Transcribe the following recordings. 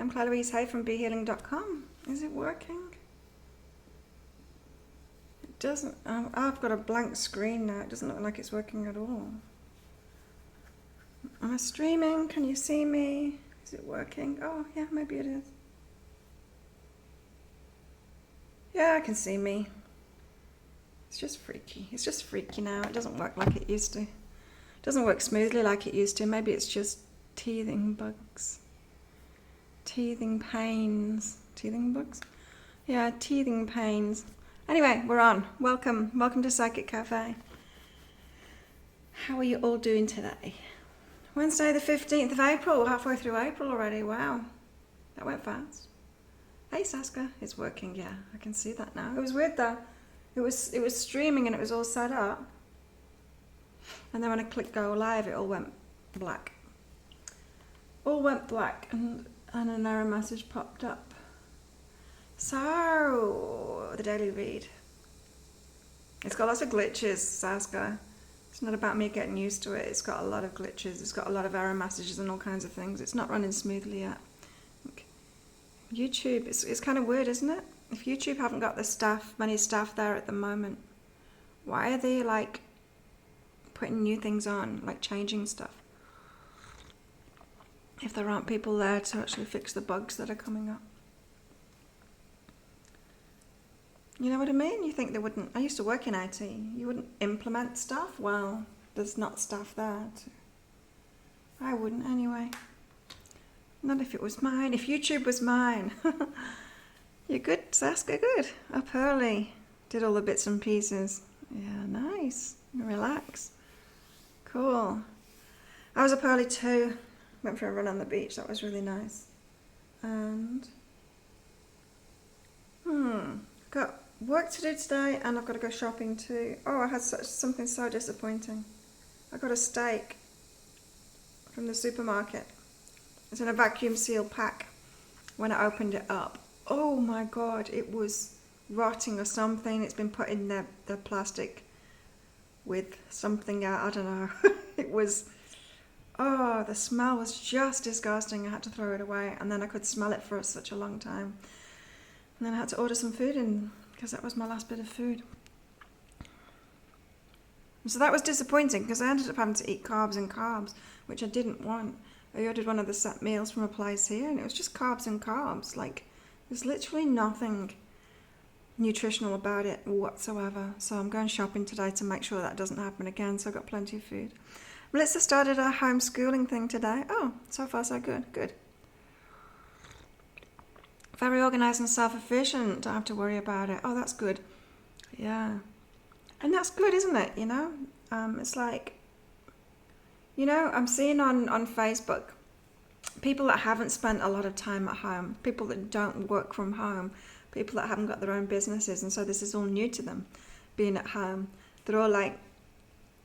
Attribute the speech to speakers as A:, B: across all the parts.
A: I'm Claire Louise Hay from BeHealing.com. Is it working? It doesn't. I've got a blank screen now. It doesn't look like it's working at all. Am I streaming? Can you see me? Is it working? Oh, yeah, maybe it is. Yeah, I can see me. It's just freaky. It's just freaky now. It doesn't work like it used to. It doesn't work smoothly like it used to. Maybe it's just teething bugs. Teething pains. Teething bugs? Yeah, teething pains. Anyway, we're on. Welcome. Welcome to Psychic Cafe. How are you all doing today? Wednesday the 15th of April. We're halfway through April already. Wow. That went fast. Hey Saska, it's working, yeah. I can see that now. It was weird though. It was streaming and it was all set up. And then when I clicked go live, it all went black. All went black and an error message popped up. So, the daily read. It's got lots of glitches, Saska. It's not about me getting used to it. It's got a lot of glitches. It's got a lot of error messages and all kinds of things. It's not running smoothly yet. YouTube, it's kind of weird, isn't it? If YouTube haven't got many staff there at the moment, why are they like putting new things on, like changing stuff? If there aren't people there to actually fix the bugs that are coming up. You know what I mean? You think they wouldn't, I used to work in IT, you wouldn't implement stuff? Well, there's not staff there. I wouldn't anyway. Not if it was mine. If YouTube was mine. You're good, Saska, good. Up early. Did all the bits and pieces. Yeah, nice. Relax. Cool. I was up early too. Went for a run on the beach. That was really nice. And got work to do today and I've got to go shopping too. Oh, I had something so disappointing. I got a steak from the supermarket. It's in a vacuum sealed pack. When I opened it up, oh my god, it was rotting or something. It's been put in the plastic with something out, I don't know. It was, oh, the smell was just disgusting. I had to throw it away and then I could smell it for such a long time. And then I had to order some food in because that was my last bit of food. So that was disappointing because I ended up having to eat carbs, which I didn't want. I ordered one of the set meals from a place here and it was just carbs. Like, there's literally nothing nutritional about it whatsoever. So I'm going shopping today to make sure that doesn't happen again. So I've got plenty of food. Melissa started a homeschooling thing today. Oh, so far so good. Good. Very organised and self-efficient. Don't have to worry about it. Oh, that's good. Yeah. And that's good, isn't it? You know? It's like, you know, I'm seeing on Facebook people that haven't spent a lot of time at home, people that don't work from home, people that haven't got their own businesses, and so this is all new to them, being at home. They're all like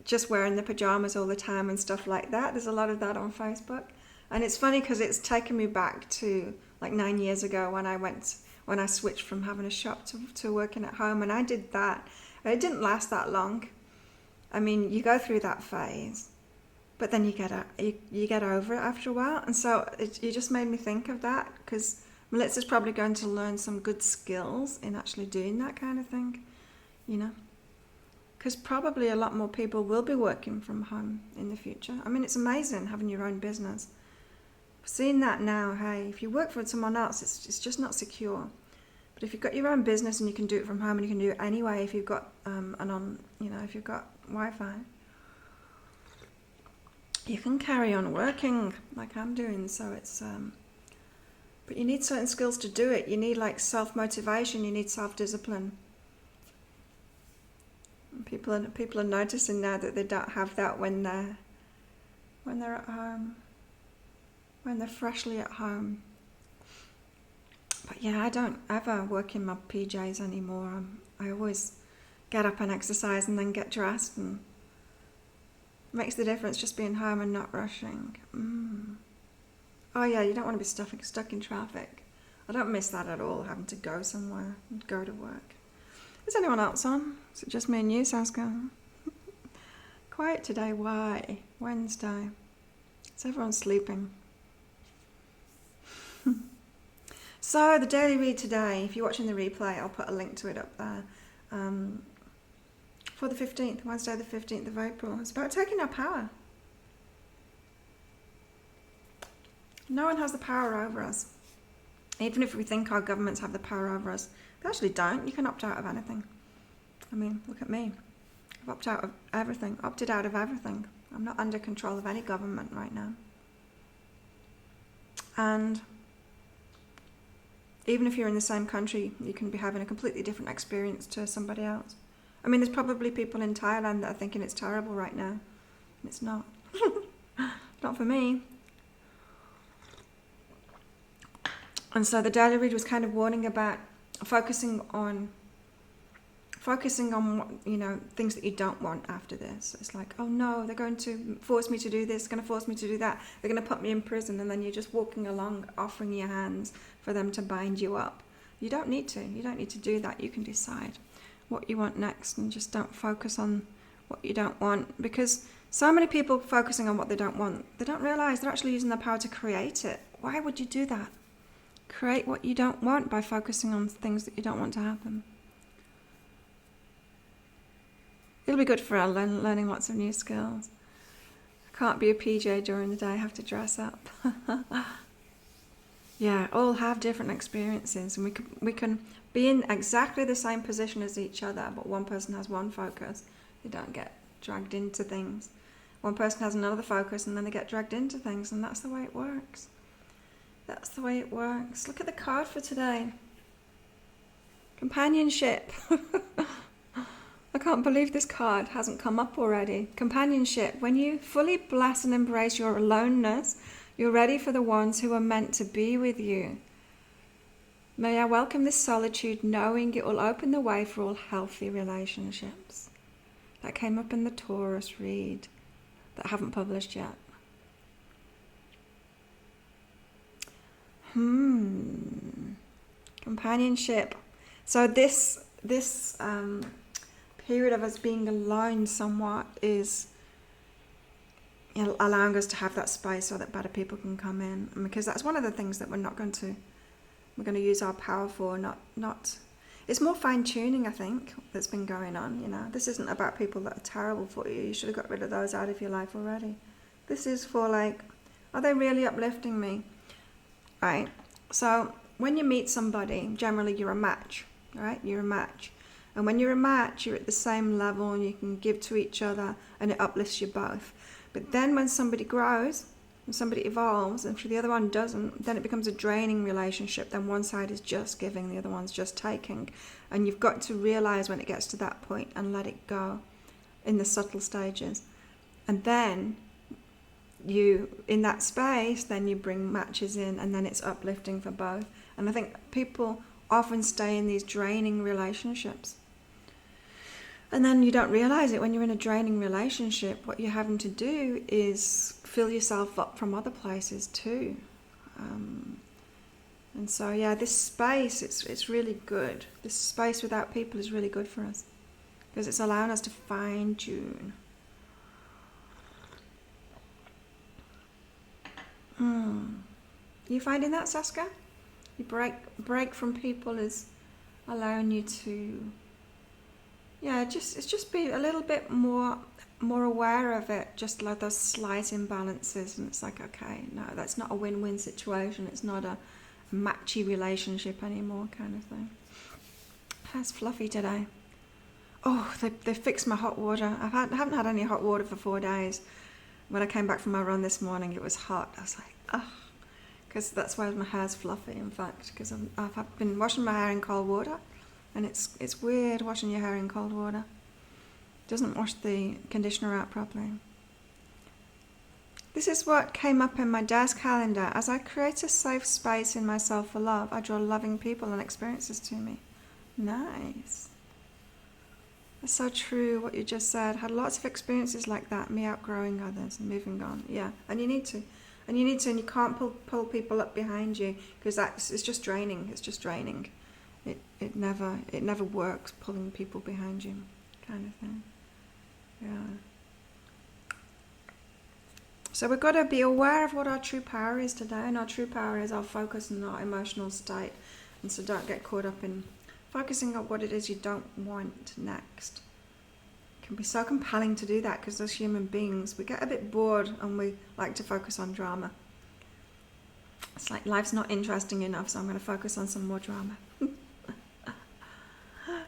A: just wearing the pajamas all the time and stuff like that. There's a lot of that on Facebook. And it's funny because it's taken me back to like 9 years ago when I switched from having a shop to working at home, and I did that. It didn't last that long. I mean, you go through that phase, but then you get over it after a while. And so you just made me think of that because Melissa's probably going to learn some good skills in actually doing that kind of thing, you know. Because probably a lot more people will be working from home in the future. I mean, it's amazing having your own business. Seeing that now, hey, if you work for someone else, it's just not secure. But if you've got your own business and you can do it from home and you can do it anyway, if you've got if you've got Wi-Fi, you can carry on working like I'm doing. So it's but you need certain skills to do it. You need like self-motivation. You need self-discipline. People are noticing now that they don't have that when they're at home, when they're freshly at home. But yeah, I don't ever work in my PJs anymore. I always get up and exercise and then get dressed, and it makes the difference just being home and not rushing. Oh yeah, you don't want to be stuck in traffic. I don't miss that at all, having to go somewhere and go to work. Is anyone else on? Is it just me and you, Saska? Quiet today, why? Wednesday. Is everyone sleeping? So the daily read today, if you're watching the replay, I'll put a link to it up there. For the 15th, Wednesday the 15th of April. It's about taking our power. No one has the power over us. Even if we think our governments have the power over us, they actually don't. You can opt out of anything. I mean, look at me. I've opted out of everything. I'm not under control of any government right now. And even if you're in the same country, you can be having a completely different experience to somebody else. I mean, there's probably people in Thailand that are thinking it's terrible right now. And it's not. Not for me. And so the daily read was kind of warning about focusing on what, you know, things that you don't want after this. It's like, oh no, they're going to force me to do this, going to force me to do that. They're going to put me in prison, and then you're just walking along, offering your hands for them to bind you up. You don't need to. You don't need to do that. You can decide what you want next, and just don't focus on what you don't want, because so many people focusing on what they don't want, they don't realize they're actually using their power to create it. Why would you do that? Create what you don't want by focusing on things that you don't want to happen. It'll be good for learning lots of new skills. I can't be a PJ during the day, I have to dress up. Yeah, all have different experiences, and we can be in exactly the same position as each other, but one person has one focus. They don't get dragged into things. One person has another focus, and then they get dragged into things, and that's the way it works. That's the way it works. Look at the card for today. Companionship. I can't believe this card hasn't come up already. Companionship. When you fully bless and embrace your aloneness, you're ready for the ones who are meant to be with you. May I welcome this solitude, knowing it will open the way for all healthy relationships. That came up in the Taurus read that I haven't published yet. Companionship. So this period of us being alone somewhat is, you know, allowing us to have that space so that better people can come in, and because that's one of the things that we're going to use our power for. Not it's more fine-tuning, I think, that's been going on. You know, this isn't about people that are terrible for you. You should have got rid of those out of your life already. This is for, like, are they really uplifting me? Right? So when you meet somebody, generally you're a match, right? You're a match. And when you're a match, you're at the same level and you can give to each other, and it uplifts you both. But then when somebody grows, when somebody evolves, and the other one doesn't, then it becomes a draining relationship. Then one side is just giving, the other one's just taking. And you've got to realize when it gets to that point and let it go in the subtle stages. And then you, in that space, then you bring matches in, and then it's uplifting for both. And I think people often stay in these draining relationships, and then you don't realize it. When you're in a draining relationship, what you're having to do is fill yourself up from other places too. And so, yeah, this space, it's really good. This space without people is really good for us, because it's allowing us to fine tune. You finding that, Saska? You break from people is allowing you to, yeah, it's just be a little bit more aware of it, just like those slight imbalances, and it's like, okay, no, that's not a win-win situation. It's not a matchy relationship anymore, kind of thing. How's Fluffy today? Oh, they fixed my hot water. I haven't had any hot water for 4 days. When I came back from my run this morning, it was hot. I was like, ugh. Because that's why my hair's fluffy, in fact, because I've been washing my hair in cold water, and it's weird washing your hair in cold water. It doesn't wash the conditioner out properly. This is what came up in my desk calendar. As I create a safe space in myself for love, I draw loving people and experiences to me. Nice. That's so true, what you just said. Had lots of experiences like that, me outgrowing others and moving on. Yeah, and you need to. And you can't pull people up behind you, because it's just draining. It's just draining. It never works, pulling people behind you, kind of thing. Yeah. So we've got to be aware of what our true power is today, and our true power is our focus and our emotional state. And so don't get caught up in focusing on what it is you don't want next. It can be so compelling to do that because as human beings, we get a bit bored and we like to focus on drama. It's like life's not interesting enough, so I'm going to focus on some more drama.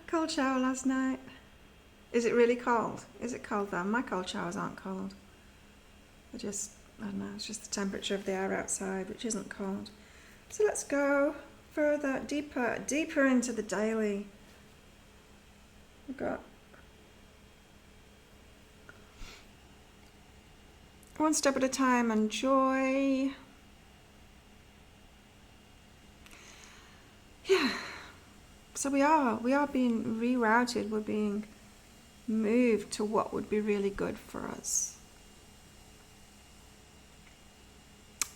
A: Cold shower last night. Is it really cold? Is it cold though? My cold showers aren't cold. I don't know, it's just the temperature of the air outside, which isn't cold. So let's go further, deeper into the daily. We've got one step at a time and joy. Yeah. So we are being rerouted, we're being moved to what would be really good for us.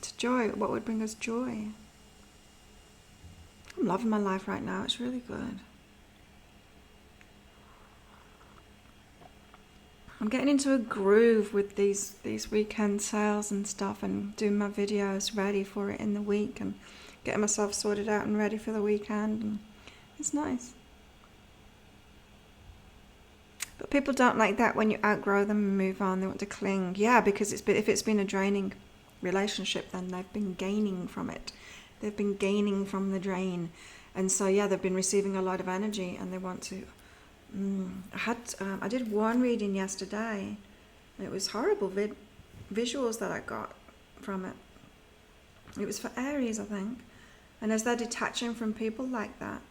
A: To joy, what would bring us joy. I'm loving my life right now, it's really good. I'm getting into a groove with these weekend sales and stuff and doing my videos ready for it in the week and getting myself sorted out and ready for the weekend, and it's nice. But people don't like that when you outgrow them and move on. They want to cling. Yeah, because if it's been a draining relationship, then they've been gaining from it. They've been gaining from the drain. And so, yeah, they've been receiving a lot of energy and they want to... I did one reading yesterday. And it was horrible visuals that I got from it. It was for Aries, I think. And as they're detaching from people like that,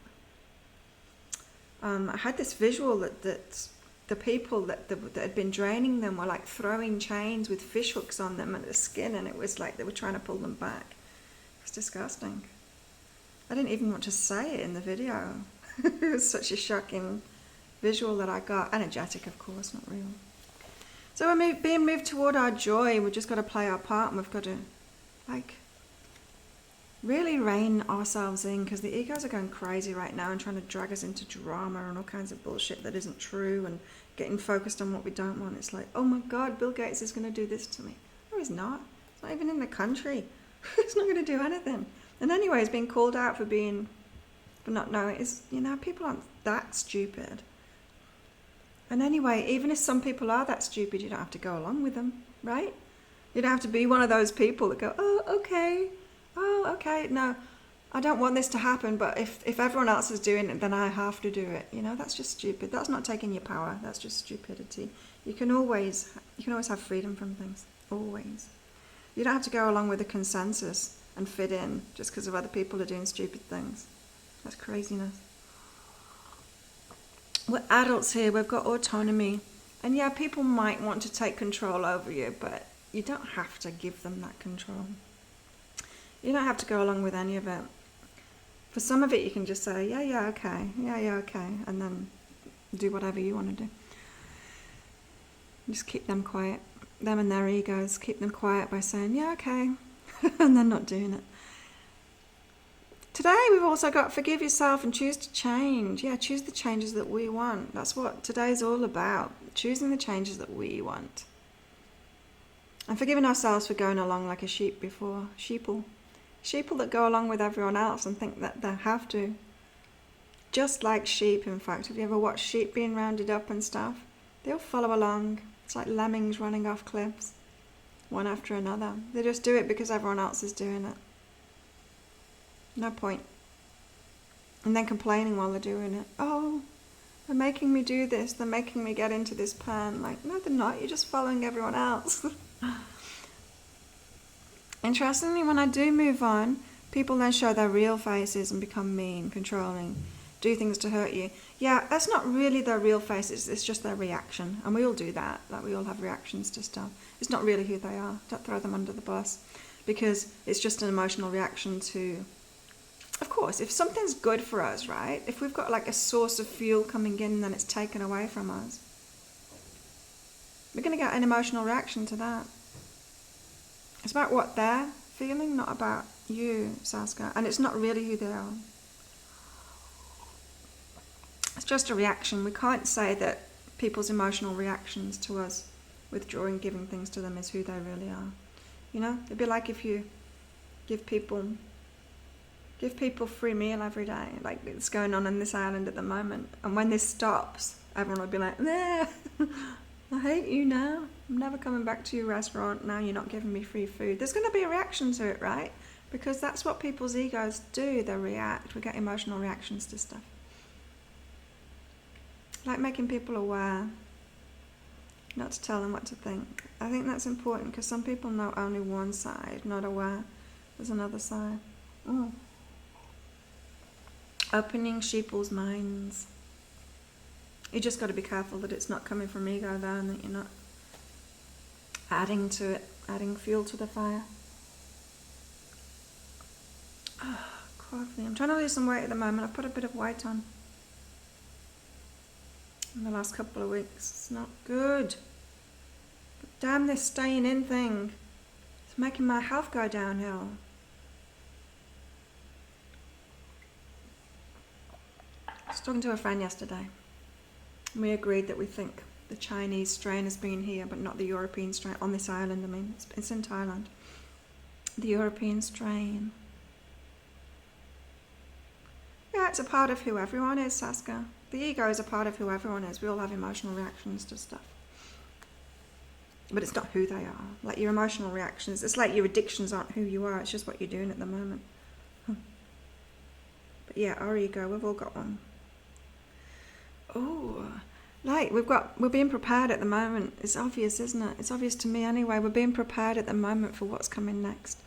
A: I had this visual that the people that had been draining them were like throwing chains with fish hooks on them and the skin, and it was like they were trying to pull them back. It was disgusting. I didn't even want to say it in the video. It was such a shocking visual that I got. Energetic, of course, not real. So we're being moved toward our joy. We've just got to play our part, and we've got to really rein ourselves in, because the egos are going crazy right now and trying to drag us into drama and all kinds of bullshit that isn't true and getting focused on what we don't want. It's like, oh my God, Bill Gates is going to do this to me. No, he's not. He's not even in the country. He's not going to do anything. And anyway, he's being called out for not knowing. People aren't that stupid. And anyway, even if some people are that stupid, you don't have to go along with them, right? You don't have to be one of those people that go, oh, okay, no, I don't want this to happen, but if everyone else is doing it, then I have to do it. That's just stupid. That's not taking your power. That's just stupidity. You can always have freedom from things. Always. You don't have to go along with the consensus and fit in just because of other people are doing stupid things. That's craziness. We're adults here. We've got autonomy. And yeah, people might want to take control over you, but you don't have to give them that control. You don't have to go along with any of it. For some of it, you can just say, yeah, okay, and then do whatever you want to do. Just keep them quiet. Them and their egos, keep them quiet by saying, yeah, okay, and then not doing it. Today, we've also got forgive yourself and choose to change. Yeah, choose the changes that we want. That's what today's all about, choosing the changes that we want. And forgiving ourselves for going along like a sheep before. Sheeple that go along with everyone else and think that they have to. Just like sheep, in fact. Have you ever watched sheep being rounded up and stuff? They all follow along. It's like lemmings running off cliffs, one after another. They just do it because everyone else is doing it. No point. And then complaining while they're doing it. Oh, they're making me do this. They're making me get into this pen. Like, no, they're not. You're just following everyone else. Interestingly, when I do move on, people then show their real faces and become mean, controlling, do things to hurt you. Yeah, that's not really their real faces, it's just their reaction. And we all do that, like we all have reactions to stuff. It's not really who they are. Don't throw them under the bus, because it's just an emotional reaction to... Of course, if something's good for us, right? If we've got like a source of fuel coming in and then it's taken away from us, we're going to get an emotional reaction to that. It's about what they're feeling, not about you, Saskia. And it's not really who they are. It's just a reaction. We can't say that people's emotional reactions to us withdrawing, giving things to them is who they really are. You know, it'd be like if you give people free meal every day, like it's going on this island at the moment. And when this stops, everyone will be like, nah, I hate you now. I'm never coming back to your restaurant. Now you're not giving me free food. There's going to be a reaction to it, right? Because that's what people's egos do. They react. We get emotional reactions to stuff. Like making people aware, not to tell them what to think. I think that's important because some people know only one side, not aware there's another side. Opening sheeple's minds. You just got to be careful that it's not coming from ego though, and that you're not adding to it, adding fuel to the fire. Coffee. I'm trying to lose some weight at the moment. I've put a bit of weight on in the last couple of weeks. It's not good. But damn this staying in thing. It's making my health go downhill. I was talking to a friend yesterday. We agreed that we think the Chinese strain has been here, but not the European strain on this island. I mean, it's in Thailand. The European strain. Yeah, it's a part of who everyone is, Saska. The ego is a part of who everyone is. We all have emotional reactions to stuff. But it's not who they are. Like your emotional reactions, it's like your addictions aren't who you are. It's just what you're doing at the moment. But yeah, our ego, we've all got one. Oh, like we're being prepared at the moment. It's obvious, isn't it? It's obvious to me anyway. We're being prepared at the moment for what's coming next.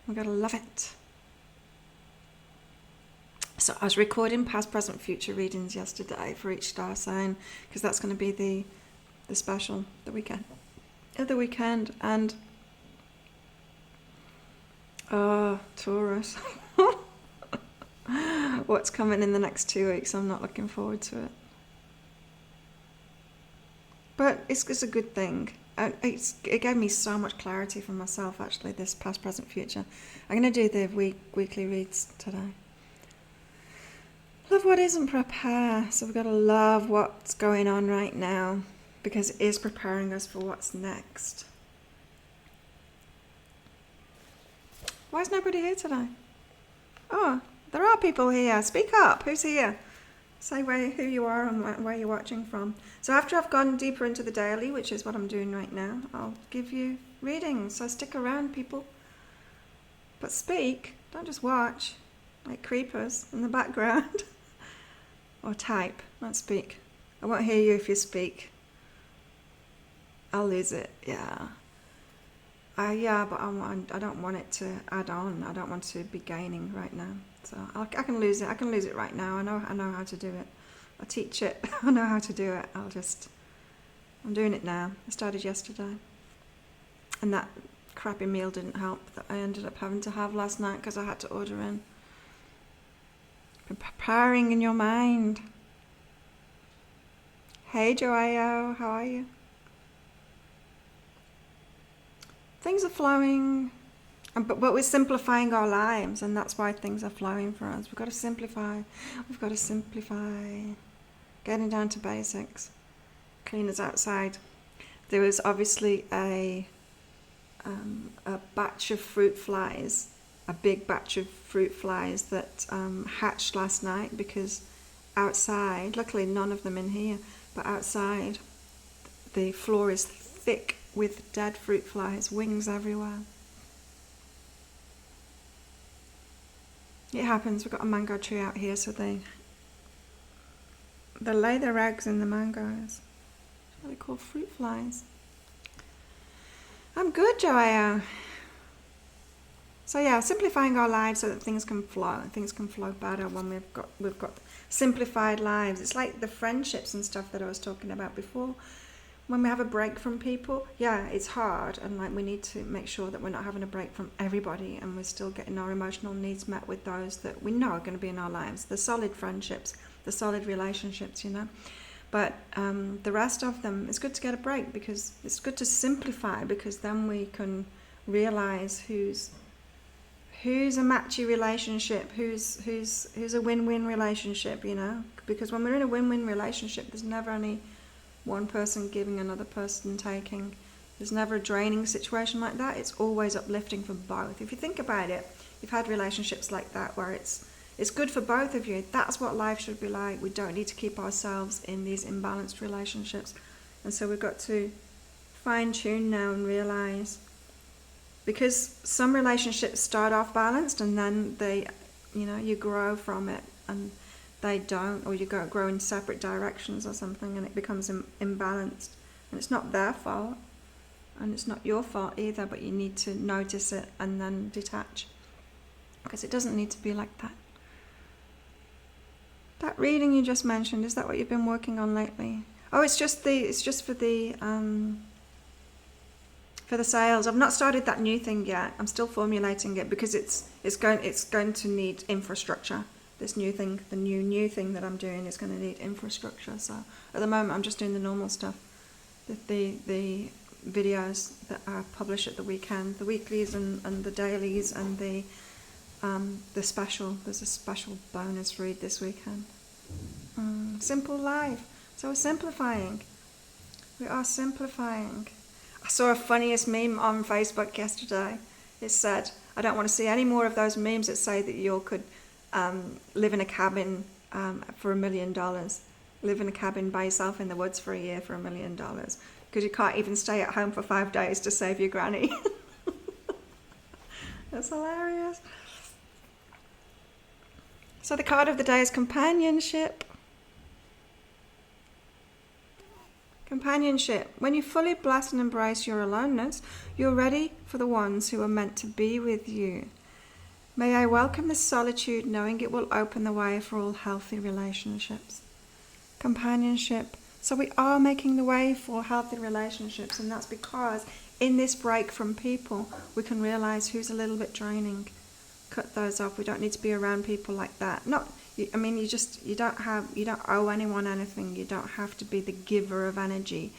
A: We've got to love it. So I was recording past, present, future readings yesterday for each star sign because that's going to be the special, the weekend, and Taurus. What's coming in the next 2 weeks? I'm not looking forward to it. But it's a good thing. It gave me so much clarity for myself, actually, this past, present, future. I'm going to do the weekly reads today. Love what isn't, prepare. So we've got to love what's going on right now because it is preparing us for what's next. Why is nobody here today? Oh, there are people here. Speak up. Who's here? Say who you are and where you're watching from. So after I've gone deeper into the daily, which is what I'm doing right now, I'll give you readings. So stick around, people. But speak. Don't just watch like creepers in the background. Or type, not speak. I won't hear you if you speak. I'll lose it, yeah. Yeah, but I don't want it to add on. I don't want to be gaining right now. So I can lose it. I can lose it right now. I know how to do it. I teach it. I know how to do it. I'm doing it now. I started yesterday. And that crappy meal didn't help that I ended up having to have last night because I had to order in. Preparing in your mind. Hey Joao, how are you? Things are flowing, but we're simplifying our lives, and that's why things are flowing for us. We've got to simplify. Getting down to basics. Cleaners outside. There was obviously a batch of fruit flies. A big batch of fruit flies that hatched last night because outside, luckily none of them in here, but outside the floor is thick with dead fruit flies, wings everywhere. It happens. We've got a mango tree out here, so they lay their eggs in the mangoes. They're called fruit flies. I'm good, Joao. So yeah, simplifying our lives so that things can flow. Things can flow better when we've got simplified lives. It's like the friendships and stuff that I was talking about before. When we have a break from people, yeah, it's hard, and like we need to make sure that we're not having a break from everybody, and we're still getting our emotional needs met with those that we know are going to be in our lives. The solid friendships, the solid relationships, you know. But the rest of them, it's good to get a break because it's good to simplify, because then we can realize who's a matchy relationship, who's a win-win relationship, you know. Because when we're in a win-win relationship, there's never any one person giving, another person taking. There's never a draining situation like that. It's always uplifting for both. If you think about it, you've had relationships like that where it's good for both of you. That's what life should be like. We don't need to keep ourselves in these imbalanced relationships. And so we've got to fine tune now and realize, because some relationships start off balanced and then they, you grow from it, and they don't, or you grow in separate directions or something, and it becomes imbalanced. And it's not their fault, and it's not your fault either, but you need to notice it and then detach, because it doesn't need to be like that. That reading you just mentioned, is that what you've been working on lately? Oh, it's just for the sales. I've not started that new thing yet. I'm still formulating it, because it's going to need infrastructure. This new thing, the new thing that I'm doing, is going to need infrastructure. So at the moment, I'm just doing the normal stuff, the videos that I publish at the weekend, the weeklies and the dailies, and the special. There's a special bonus read this weekend. Simple life. So we're simplifying. We are simplifying. I saw a funniest meme on Facebook yesterday. It said, I don't want to see any more of those memes that say that you could live in a cabin for $1 million. Live in a cabin by yourself in the woods for a year for $1 million. Because you can't even stay at home for 5 days to save your granny. That's hilarious. So the card of the day is companionship. Companionship. When you fully bless and embrace your aloneness, you're ready for the ones who are meant to be with you. May I welcome this solitude, knowing it will open the way for all healthy relationships. Companionship. So we are making the way for healthy relationships, and that's because in this break from people, we can realize who's a little bit draining. Cut those off. We don't need to be around people like that. You don't owe anyone anything. You don't have to be the giver of energy.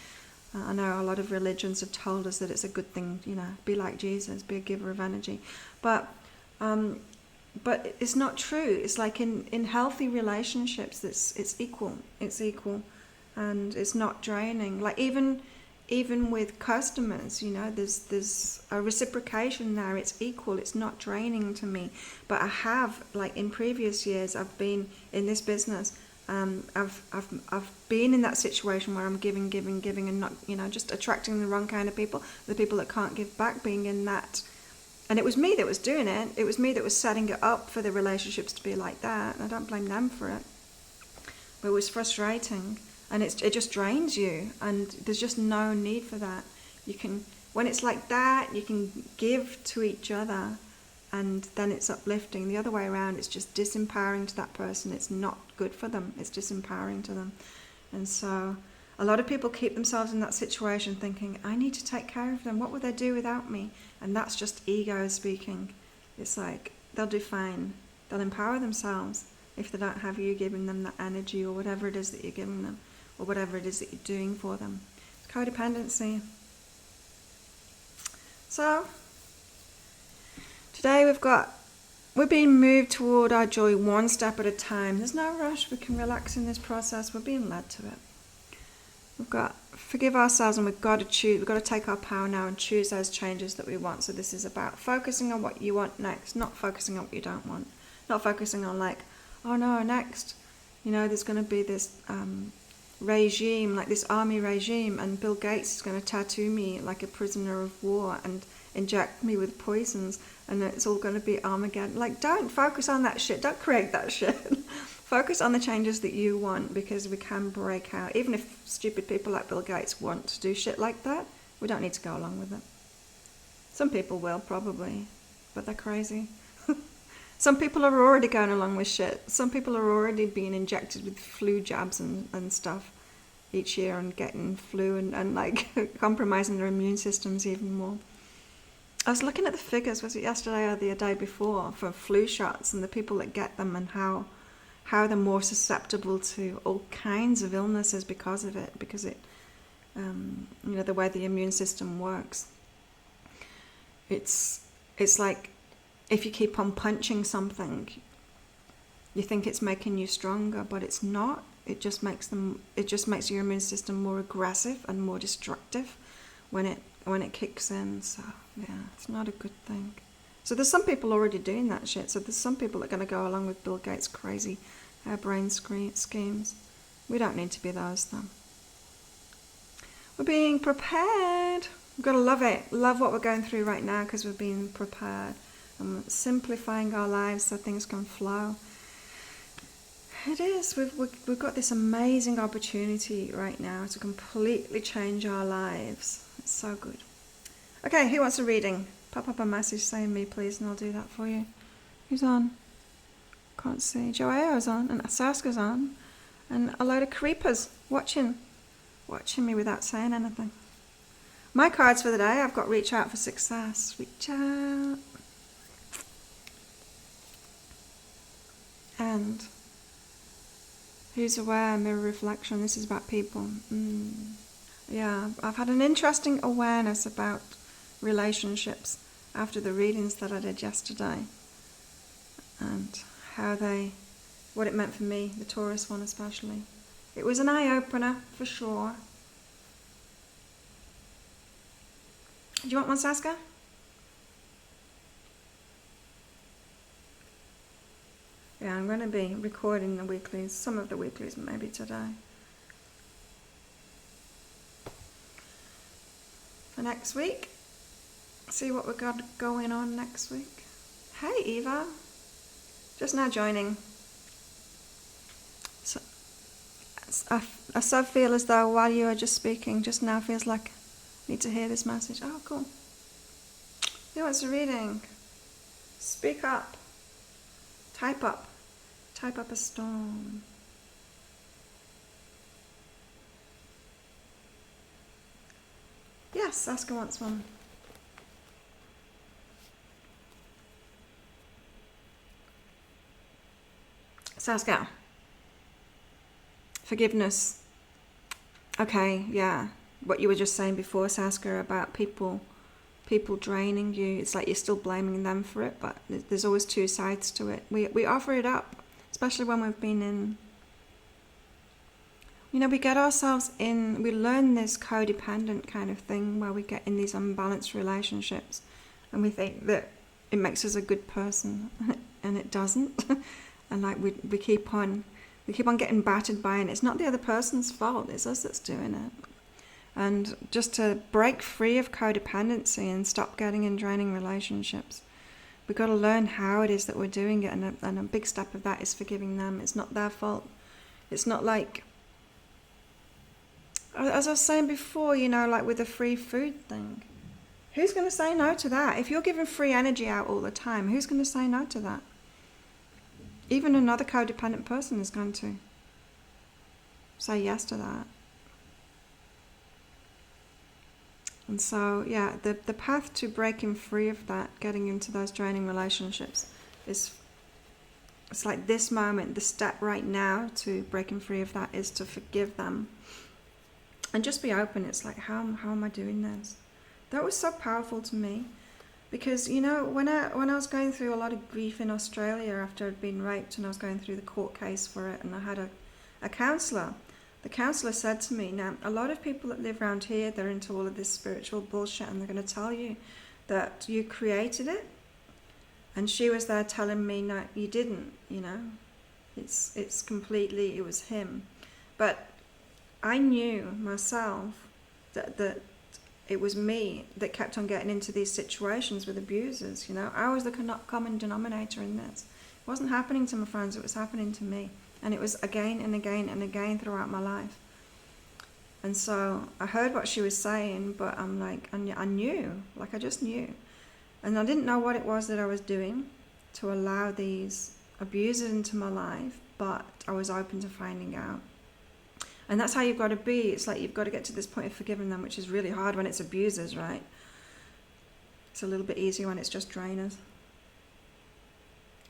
A: I know a lot of religions have told us that it's a good thing, be like Jesus, be a giver of energy. But it's not true. It's like in healthy relationships, it's equal. It's equal, and it's not draining. Like even with customers, there's a reciprocation there. It's equal. It's not draining to me. But I have, like in previous years, I've been in this business. I've been in that situation where I'm giving, and not, just attracting the wrong kind of people, the people that can't give back, being in that. And it was me that was doing it. It was me that was setting it up for the relationships to be like that. And I don't blame them for it. But it was frustrating. And it just drains you, and there's just no need for that. When it's like that, you can give to each other, and then it's uplifting. The other way around, it's just disempowering to that person. It's not good for them. It's disempowering to them. And so a lot of people keep themselves in that situation thinking, I need to take care of them. What would they do without me? And that's just ego speaking. It's like, they'll do fine. They'll empower themselves if they don't have you giving them that energy, or whatever it is that you're giving them, or whatever it is that you're doing for them. It's codependency. So, today we're being moved toward our joy one step at a time. There's no rush. We can relax in this process. We're being led to it. We've got to forgive ourselves, and we've got to choose. We've got to take our power now and choose those changes that we want. So this is about focusing on what you want next, not focusing on what you don't want. Not focusing on like, oh no, next, there's going to be this regime, like this army regime, and Bill Gates is going to tattoo me like a prisoner of war and inject me with poisons, and it's all going to be Armageddon. Like, don't focus on that shit. Don't create that shit. Focus on the changes that you want, because we can break out. Even if stupid people like Bill Gates want to do shit like that, we don't need to go along with it. Some people will, probably, but they're crazy. Some people are already going along with shit. Some people are already being injected with flu jabs and stuff each year, and getting flu and like compromising their immune systems even more. I was looking at the figures, was it yesterday or the day before, for flu shots, and the people that get them, and how they're more susceptible to all kinds of illnesses because of it, because it, the way the immune system works. It's like, if you keep on punching something, you think it's making you stronger, but it's not. It just makes your immune system more aggressive and more destructive when it when it kicks in. So yeah, it's not a good thing. So there's some people already doing that shit. So there's some people that are going to go along with Bill Gates' crazy brain schemes. We don't need to be those, though. We're being prepared. We've got to love it. Love what we're going through right now because we're being prepared. And simplifying our lives so things can flow. It is. We've got this amazing opportunity right now to completely change our lives. It's so good. Okay, who wants a reading? Pop up a message saying me, please, and I'll do that for you. Who's on? Can't see. Joao's on, and Saska's on, and a load of creepers watching me without saying anything. My cards for the day, I've got reach out for success. Reach out. And who's aware, mirror reflection. This is about people. Yeah, I've had an interesting awareness about relationships after the readings that I did yesterday, and what it meant for me, the Taurus one especially. It was an eye-opener, for sure. Do you want one, Saska? Yeah, I'm going to be recording the weeklies, some of the weeklies maybe today. For next week. See what we've got going on next week. Hey, Eva. Just now joining. So, I so feel as though while you are just speaking, just now feels like I need to hear this message. Oh, cool. Who wants a reading? Speak up. Type up. Type up a storm. Yes, Saska wants one. Saska. Forgiveness. Okay, yeah. What you were just saying before, Saska, about people draining you. It's like you're still blaming them for it, but there's always two sides to it. We offer it up, especially when we've been in... we get ourselves in... We learn this codependent kind of thing where we get in these unbalanced relationships and we think that it makes us a good person, and it doesn't. And like we keep on getting battered by it, and it's not the other person's fault, it's us that's doing it. And just to break free of codependency and stop getting in draining relationships, we've got to learn how it is that we're doing it, and a big step of that is forgiving them. It's not their fault. It's not like, as I was saying before, like with the free food thing, who's going to say no to that? If you're giving free energy out all the time, who's going to say no to that? Even another codependent person is going to say yes to that. And so, yeah, the path to breaking free of that, getting into those draining relationships, it's like this moment, the step right now to breaking free of that is to forgive them. And just be open. It's like, how am I doing this? That was so powerful to me. Because, when I was going through a lot of grief in Australia after I'd been raped, and I was going through the court case for it, and I had a counsellor. The counsellor said to me, now, a lot of people that live around here, they're into all of this spiritual bullshit, and they're going to tell you that you created it. And she was there telling me, no, you didn't, It's completely, it was him. But I knew myself that it was me that kept on getting into these situations with abusers, I was the common denominator in this. It wasn't happening to my friends, it was happening to me. And it was again and again and again throughout my life. And so I heard what she was saying, but I'm like, I knew, I just knew. And I didn't know what it was that I was doing to allow these abusers into my life, but I was open to finding out. And that's how you've got to be. It's like you've got to get to this point of forgiving them, which is really hard when it's abusers, right? It's a little bit easier when it's just drainers.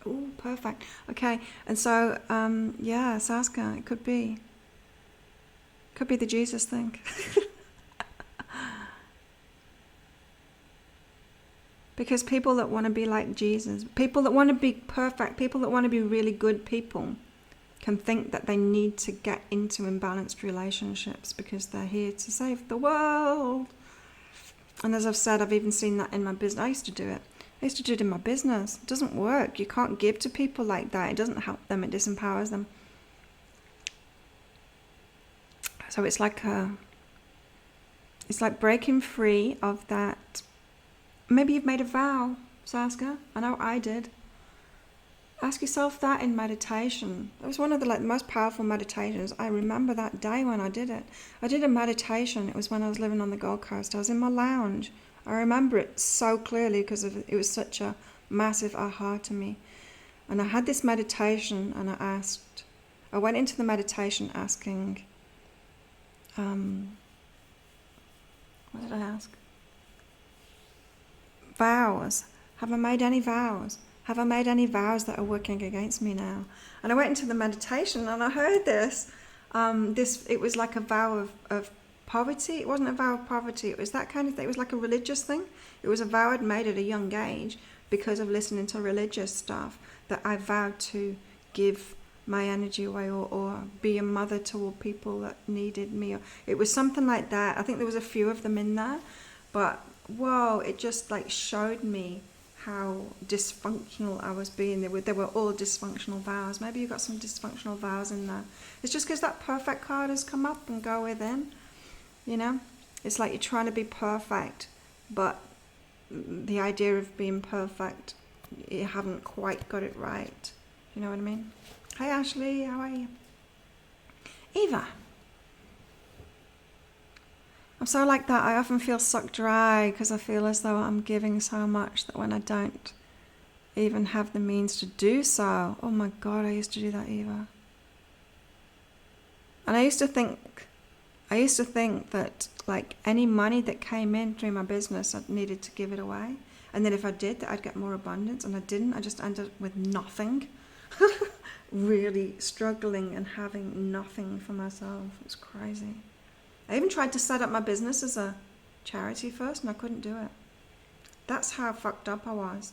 A: Oh, perfect. Okay, and so, yeah, Saska, it could be the Jesus thing. Because people that want to be like Jesus, people that want to be perfect, people that want to be really good people, can think that they need to get into imbalanced relationships because they're here to save the world. And as I've said, I've even seen that in my business. I used to do it. I used to do it in my business. It doesn't work. You can't give to people like that. It doesn't help them. It disempowers them. So it's like breaking free of that. Maybe you've made a vow, Saskia. I know I did. Ask yourself that in meditation. It was one of the most powerful meditations. I remember that day when I did it. I did a meditation. It was when I was living on the Gold Coast. I was in my lounge. I remember it so clearly because it was such a massive aha to me. And I had this meditation, and I went into the meditation asking, what did I ask? Vows. Have I made any vows? Have I made any vows that are working against me now? And I went into the meditation and I heard this. It was like a vow of poverty. It wasn't a vow of poverty. It was that kind of thing. It was like a religious thing. It was a vow I'd made at a young age because of listening to religious stuff, that I vowed to give my energy away or be a mother to all people that needed me. It was something like that. I think there was a few of them in there. But, whoa, it just showed me how dysfunctional I was being. They were all dysfunctional vows. Maybe you got some dysfunctional vows in there. It's just because that perfect card has come up and go within. It's like you're trying to be perfect, but the idea of being perfect, you haven't quite got it right. You know what I mean? Hi Ashley, how are you? Eva. I'm so like that. I often feel sucked dry because I feel as though I'm giving so much that when I don't even have the means to do so. Oh my God, I used to do that, Eva. And I used to think that any money that came in through my business, I needed to give it away. And then if I did, that I'd get more abundance. And I didn't. I just ended up with nothing. Really struggling and having nothing for myself. It's crazy. I even tried to set up my business as a charity first, and I couldn't do it. That's how fucked up I was.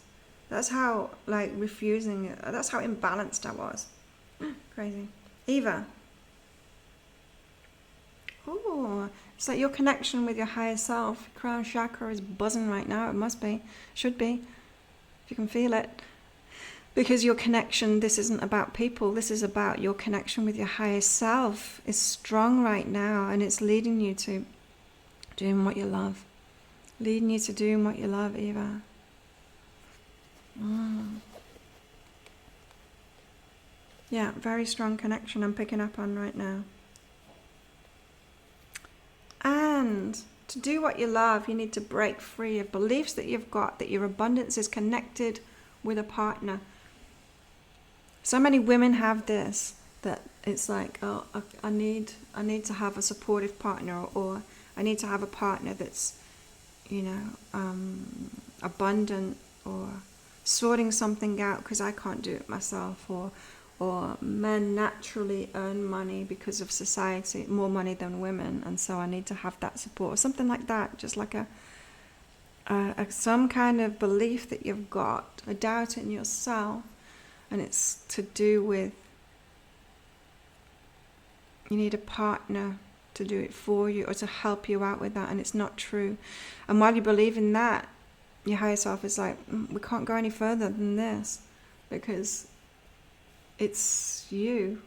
A: That's how, refusing it. That's how imbalanced I was. Crazy. Eva. Oh, it's like your connection with your higher self. Crown chakra is buzzing right now. It must be. Should be. If you can feel it. Because your connection, this isn't about people, this is about your connection with your higher self is strong right now, and it's leading you to doing what you love. Leading you to doing what you love, Eva. Yeah, very strong connection I'm picking up on right now. And to do what you love, you need to break free of beliefs that you've got, that your abundance is connected with a partner. So many women have this, that it's like, oh, I need to have a supportive partner, or I need to have a partner that's, abundant, or sorting something out because I can't do it myself, or men naturally earn money because of society, more money than women, and so I need to have that support, or something like that, just like some kind of belief that you've got, a doubt in yourself. And it's to do with, you need a partner to do it for you or to help you out with that, and it's not true. And while you believe in that, your higher self is like, we can't go any further than this because it's you.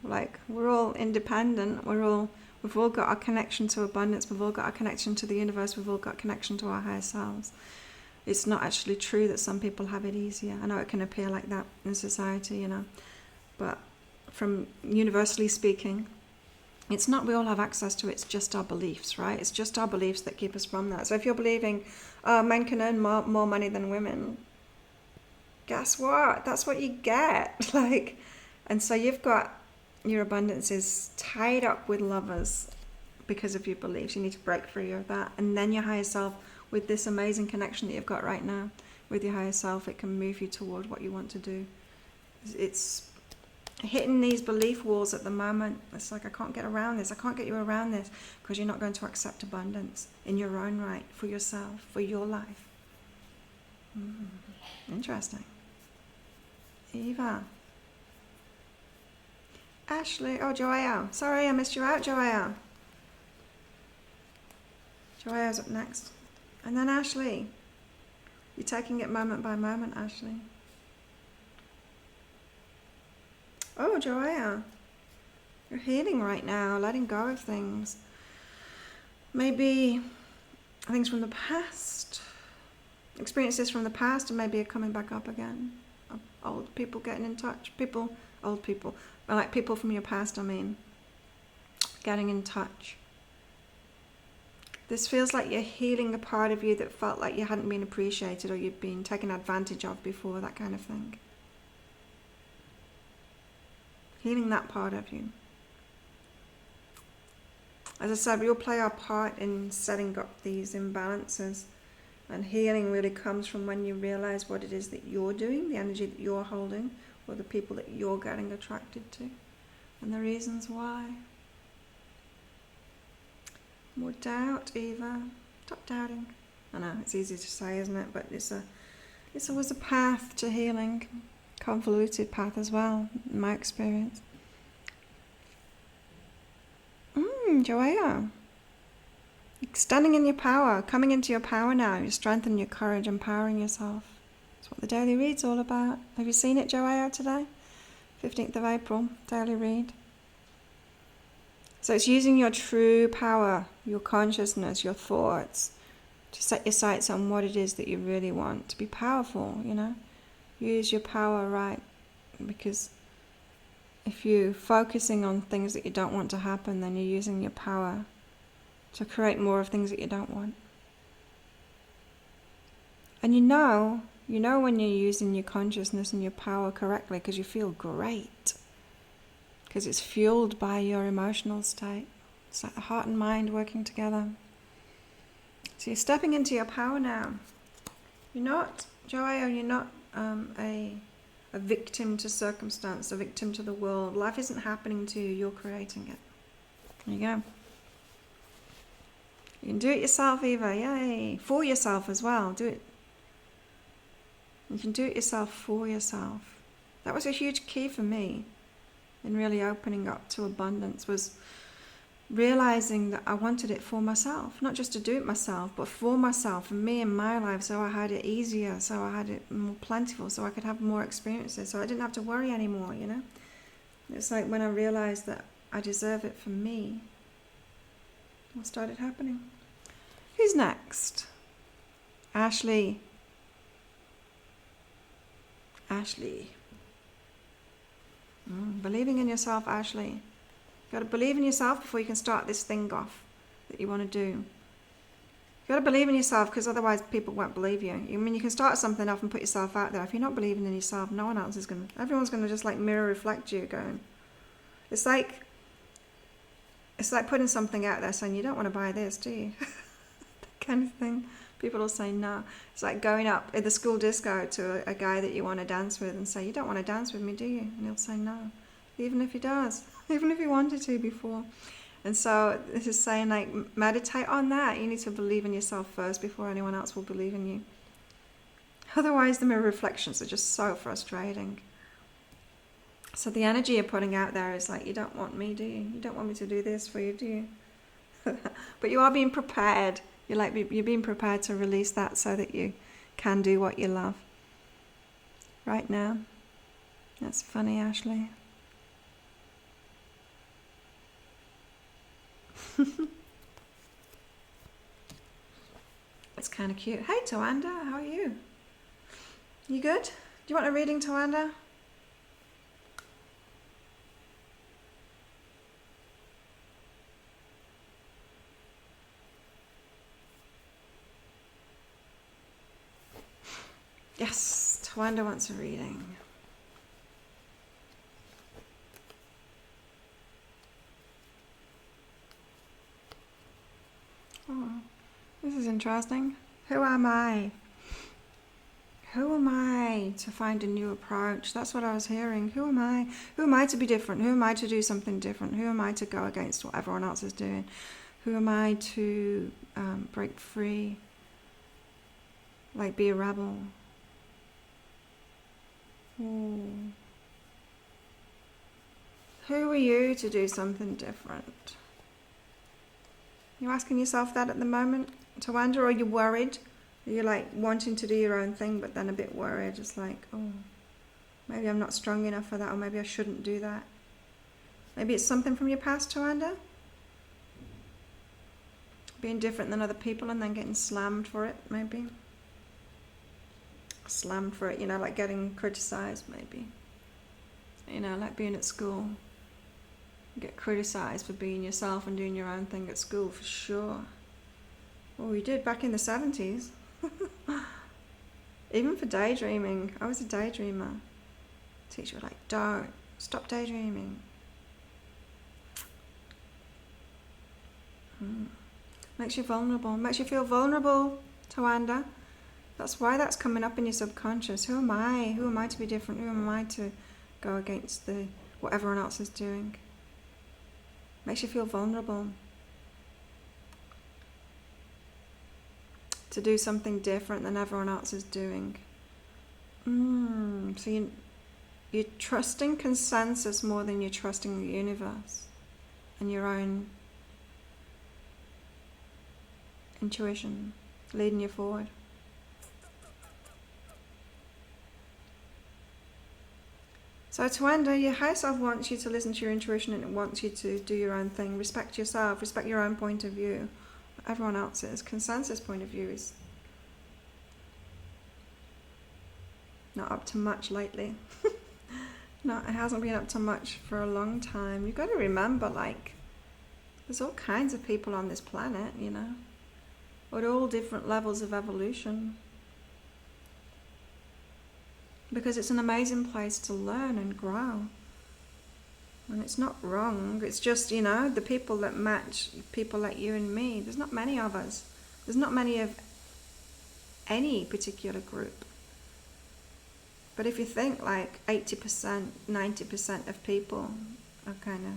A: We're all independent. We've all got our connection to abundance. We've all got our connection to the universe. We've all got connection to our higher selves. It's not actually true that some people have it easier. I know it can appear like that in society, but from universally speaking, it's not we all have access to it, it's just our beliefs, right? It's just our beliefs that keep us from that. So if you're believing, men can earn more money than women, guess what? That's what you get. And so you've got, your abundance is tied up with lovers because of your beliefs. You need to break free of that. And then your higher self, with this amazing connection that you've got right now with your higher self, it can move you toward what you want to do. It's hitting these belief walls at the moment. It's like, I can't get around this. I can't get you around this because you're not going to accept abundance in your own right, for yourself, for your life. Interesting. Eva. Ashley. Oh, Joelle. Sorry I missed you out, Joelle. Joelle's up next. And then Ashley, you're taking it moment by moment, Ashley. Oh, Joanna, you're healing right now, letting go of things. Maybe things from the past, experiences from the past, and maybe are coming back up again. Old people getting in touch, old people, like people from your past, I mean, getting in touch. This feels like you're healing a part of you that felt like you hadn't been appreciated or you'd been taken advantage of before, that kind of thing. Healing that part of you. As I said, we all play our part in setting up these imbalances, and healing really comes from when you realize what it is that you're doing, the energy that you're holding, or the people that you're getting attracted to, and the reasons why. More doubt, Eva. Stop doubting. I know, it's easy to say, isn't it? But it's always a path to healing. Convoluted path as well, in my experience. Joanna. Standing in your power, coming into your power now. You're strengthening your courage, empowering yourself. That's what the daily read's all about. Have you seen it, Joanna, today? 15th of April, daily read. So it's using your true power, your consciousness, your thoughts, to set your sights on what it is that you really want. To be powerful, you know. Use your power right. Because if you're focusing on things that you don't want to happen, then you're using your power to create more of things that you don't want. And you know when you're using your consciousness and your power correctly because you feel great. Because it's fueled by your emotional state. It's like the heart and mind working together. So you're stepping into your power now. You're not, Joanna, you're not a victim to circumstance, a victim to the world. Life isn't happening to you, you're creating it. There you go. You can do it yourself, Eva, yay. For yourself as well, do it. You can do it yourself for yourself. That was a huge key for me in really opening up to abundance, was realizing that I wanted it for myself, not just to do it myself, but for myself, for me in my life, so I had it easier, so I had it more plentiful, so I could have more experiences, so I didn't have to worry anymore, you know. It's like when I realized that I deserve it for me, what started happening. Who's next? Ashley. Believing in yourself, Ashley. You've got to believe in yourself before you can start this thing off that you want to do. You've got to believe in yourself, because otherwise people won't believe you. I mean, you can start something off and put yourself out there. If you're not believing in yourself, no one else is going to. Everyone's going to just like mirror reflect you going. It's like putting something out there saying, you don't want to buy this, do you? That kind of thing. People will say no. It's like going up at the school disco to a guy that you want to dance with and say, you don't want to dance with me, do you? And he'll say no. Even if he does. Even if he wanted to before. And so this is saying, like, meditate on that. You need to believe in yourself first before anyone else will believe in you. Otherwise, the mirror reflections are just so frustrating. So the energy you're putting out there is like, you don't want me, do you? You don't want me to do this for you, do you? But you are being prepared. You're being prepared to release that so that you can do what you love. Right now. That's funny, Ashley. It's kind of cute. Hey, Tawanda, how are you? You good? Do you want a reading, Tawanda? Yes, Tawanda wants a reading. Oh, this is interesting. Who am I? Who am I to find a new approach? That's what I was hearing. Who am I? Who am I to be different? Who am I to do something different? Who am I to go against what everyone else is doing? Who am I to break free? Like be a rebel? Ooh. Who are you to do something different? You asking yourself that at the moment? Tawanda, or you're worried? You're like wanting to do your own thing, but then a bit worried. It's like, oh, maybe I'm not strong enough for that, or maybe I shouldn't do that. Maybe it's something from your past, Tawanda? Being different than other people and then getting slammed for it, maybe. Slammed for it, like getting criticized, maybe. Like being at school. You get criticized for being yourself and doing your own thing at school, for sure. Well, we did back in the 70s. Even for daydreaming. I was a daydreamer. Teacher was like, don't. Stop daydreaming. Makes you vulnerable. Makes you feel vulnerable, Tawanda. That's why that's coming up in your subconscious. Who am I? Who am I to be different? Who am I to go against what everyone else is doing? Makes you feel vulnerable. To do something different than everyone else is doing. So you're trusting consensus more than you're trusting the universe and your own intuition leading you forward. So Tawanda, your higher self wants you to listen to your intuition, and it wants you to do your own thing. Respect yourself, respect your own point of view. Everyone else's consensus point of view is not up to much lately. No, it hasn't been up to much for a long time. You've got to remember, there's all kinds of people on this planet, at all different levels of evolution. Because it's an amazing place to learn and grow. And it's not wrong. It's just, the people that match people like you and me. There's not many of us. There's not many of any particular group. But if you think 80%, 90% of people are kind of,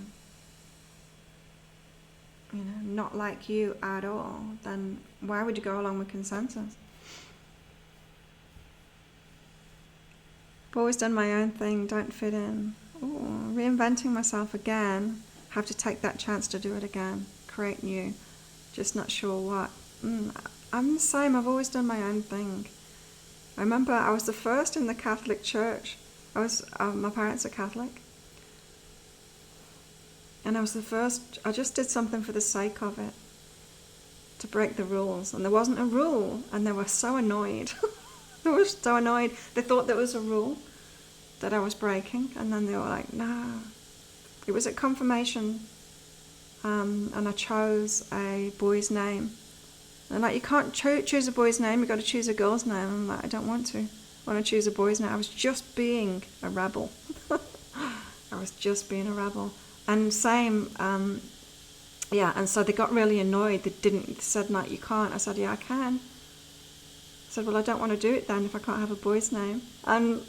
A: not like you at all, then why would you go along with consensus? I've always done my own thing, don't fit in. Ooh, reinventing myself again. Have to take that chance to do it again. Create new. Just not sure what. I'm the same. I've always done my own thing. I remember I was the first in the Catholic Church. My parents are Catholic. And I was the first. I just did something for the sake of it. To break the rules. And there wasn't a rule. And they were so annoyed. They were so annoyed. They thought there was a rule that I was breaking, and then they were like, nah. It was at confirmation, and I chose a boy's name. And you can't choose a boy's name, you've got to choose a girl's name. I'm like, I don't want to. I want to choose a boy's name. I was just being a rebel. I was just being a rebel. And same, and so they got really annoyed. They said, no, you can't. I said, yeah, I can. I said, well, I don't want to do it then if I can't have a boy's name. And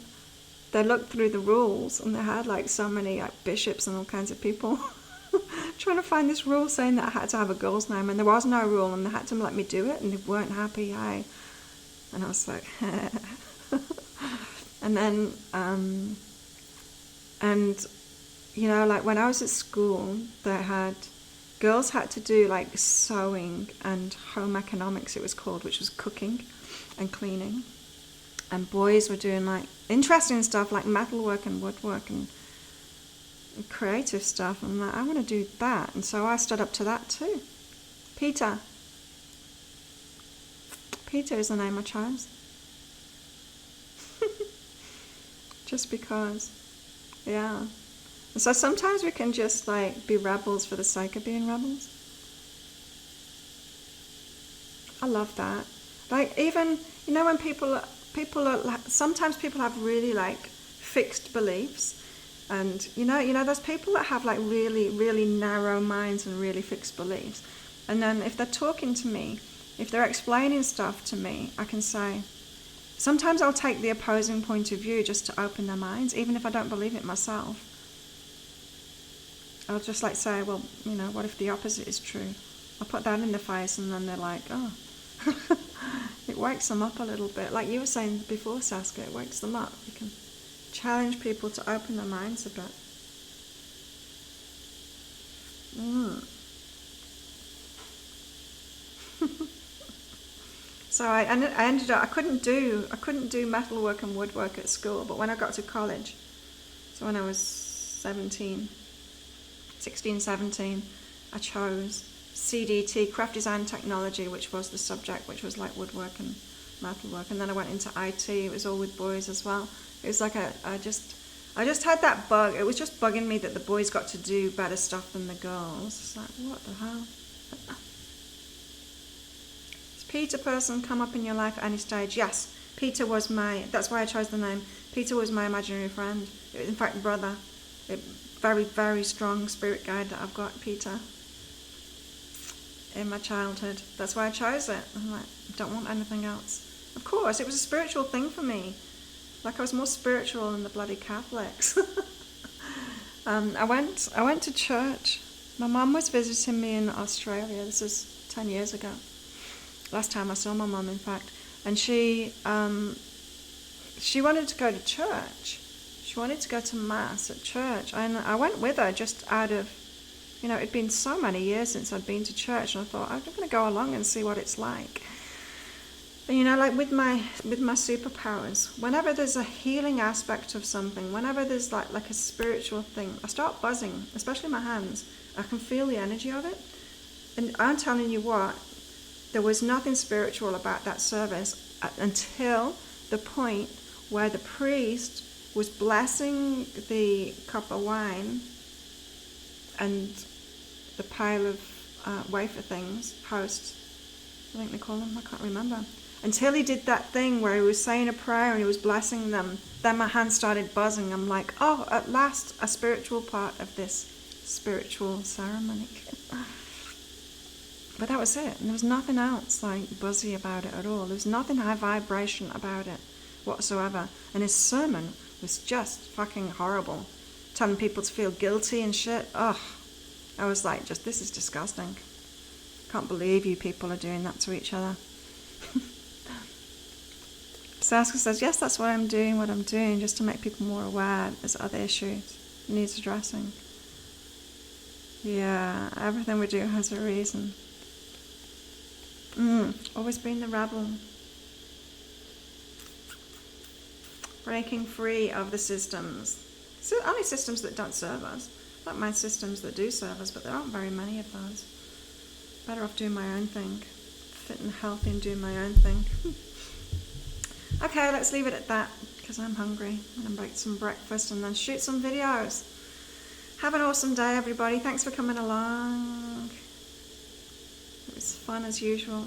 A: they looked through the rules, and they had so many bishops and all kinds of people trying to find this rule saying that I had to have a girl's name, and there was no rule, and they had to let me do it, and they weren't happy. And I was like, and then, when I was at school, girls had to do sewing and home economics, it was called, which was cooking and cleaning. And boys were doing interesting stuff like metalwork and woodwork and creative stuff. And I'm like, I want to do that. And so I stood up to that too. Peter. Peter is the name I chose. Just because. Yeah. And so sometimes we can just be rebels for the sake of being rebels. I love that. Even, when people are, sometimes people have really fixed beliefs, and those people that have really, really narrow minds and really fixed beliefs. And then if they're talking to me, if they're explaining stuff to me, I can say, sometimes I'll take the opposing point of view just to open their minds, even if I don't believe it myself. I'll just say, well, what if the opposite is true? I'll put that in their face, and then they're like, oh. It wakes them up a little bit. Like you were saying before, Saskia, it wakes them up. You can challenge people to open their minds a bit. So I ended up, I couldn't do metalwork and woodwork at school, but when I got to college, so when I was 16, 17, I chose CDT, Craft Design Technology, which was the subject, which was like woodwork and metalwork. And then I went into IT, it was all with boys as well. It was like I just had that bug. It was just bugging me that the boys got to do better stuff than the girls. It's like, what the hell? Has Peter person come up in your life at any stage? Yes. Peter was that's why I chose the name. Peter was my imaginary friend. It was, in fact, brother. Very, very strong spirit guide that I've got, Peter, in my childhood. That's why I chose it. I'm like, I don't want anything else. Of course, it was a spiritual thing for me. Like, I was more spiritual than the bloody Catholics. I went to church. My mum was visiting me in Australia. This is 10 years ago. Last time I saw my mum, in fact. And she wanted to go to church. She wanted to go to mass at church. And I went with her just out of, it'd been so many years since I'd been to church. And I thought, I'm going to go along and see what it's like. And, like with my superpowers, whenever there's a healing aspect of something, whenever there's like a spiritual thing, I start buzzing, especially my hands. I can feel the energy of it. And I'm telling you what, there was nothing spiritual about that service until the point where the priest was blessing the cup of wine and the pile of wafer things, hosts, I think they call them, I can't remember. Until he did that thing where he was saying a prayer and he was blessing them, then my hand started buzzing. I'm like, oh, at last, a spiritual part of this spiritual ceremony. But that was it. And there was nothing else like buzzy about it at all. There was nothing high vibration about it whatsoever. And his sermon was just fucking horrible. Telling people to feel guilty and shit. Ugh. I was like, this is disgusting. Can't believe you people are doing that to each other. Saskia says, yes, that's what I'm doing, just to make people more aware there's other issues, needs addressing. Yeah, everything we do has a reason. Always being the rebel. Breaking free of the systems. So only systems that don't serve us. I don't mind systems that do serve us, but there aren't very many of those. Better off doing my own thing. Fit and healthy and doing my own thing. Okay, let's leave it at that, because I'm hungry. I'm going to make some breakfast and then shoot some videos. Have an awesome day, everybody. Thanks for coming along. It was fun as usual.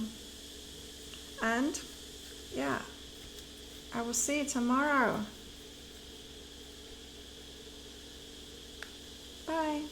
A: And, yeah, I will see you tomorrow. Bye.